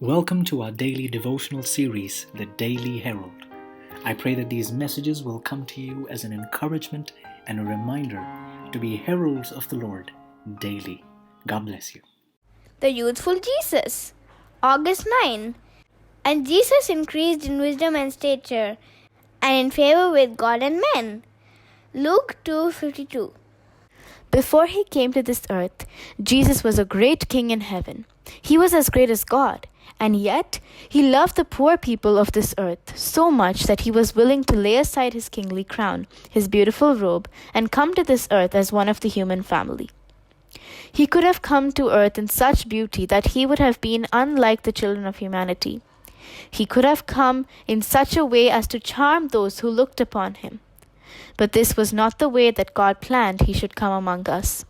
Welcome to our daily devotional series, The Daily Herald. I pray that these messages will come to you as an encouragement and a reminder to be heralds of the Lord daily. God bless you. The Youthful Jesus, August 9. And Jesus increased in wisdom and stature, and in favor with God and men. Luke 2:52. Before he came to this earth, Jesus was a great king in heaven. He was as great as God, and yet he loved the poor people of this earth so much that he was willing to lay aside his kingly crown, his beautiful robe, and come to this earth as one of the human family. He could have come to earth in such beauty that he would have been unlike the children of humanity. He could have come in such a way as to charm those who looked upon him. But this was not the way that God planned he should come among us.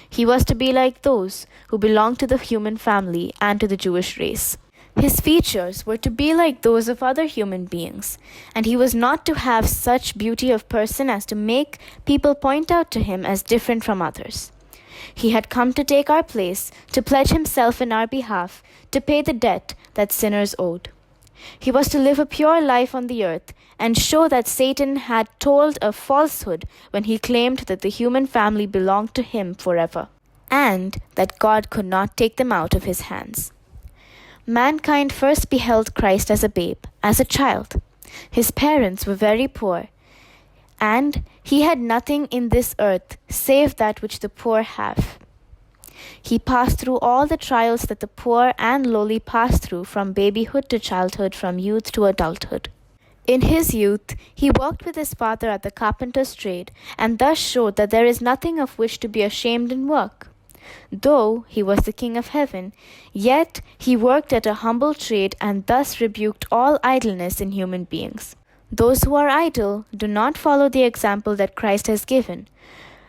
He was to be like those who belonged to the human family and to the Jewish race. His features were to be like those of other human beings, and he was not to have such beauty of person as to make people point out to him as different from others. He had come to take our place, to pledge himself in our behalf, to pay the debt that sinners owed. He was to live a pure life on the earth and show that Satan had told a falsehood when he claimed that the human family belonged to him forever, and that God could not take them out of his hands. Mankind first beheld Christ as a babe, as a child. His parents were very poor, and he had nothing in this earth save that which the poor have. He passed through all the trials that the poor and lowly pass through from babyhood to childhood, from youth to adulthood. In his youth, he worked with his father at the carpenter's trade, and thus showed that there is nothing of which to be ashamed in work. Though he was the King of heaven, yet he worked at a humble trade and thus rebuked all idleness in human beings. Those who are idle do not follow the example that Christ has given,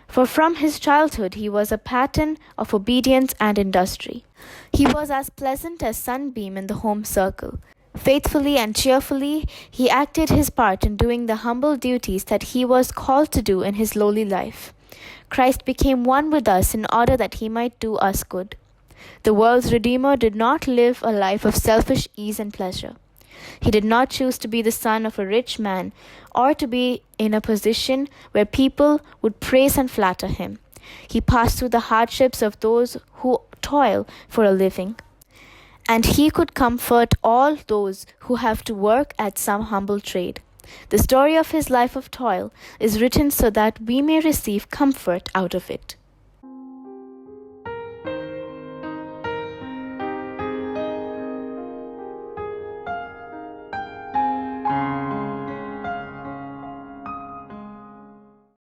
for from his childhood he was a pattern of obedience and industry. He was as pleasant as sunbeam in the home circle. Faithfully and cheerfully he acted his part in doing the humble duties that he was called to do in his lowly life. Christ became one with us in order that he might do us good. The world's Redeemer did not live a life of selfish ease and pleasure. He did not choose to be the son of a rich man or to be in a position where people would praise and flatter him. He passed through the hardships of those who toil for a living, and he could comfort all those who have to work at some humble trade. The story of his life of toil is written so that we may receive comfort out of it.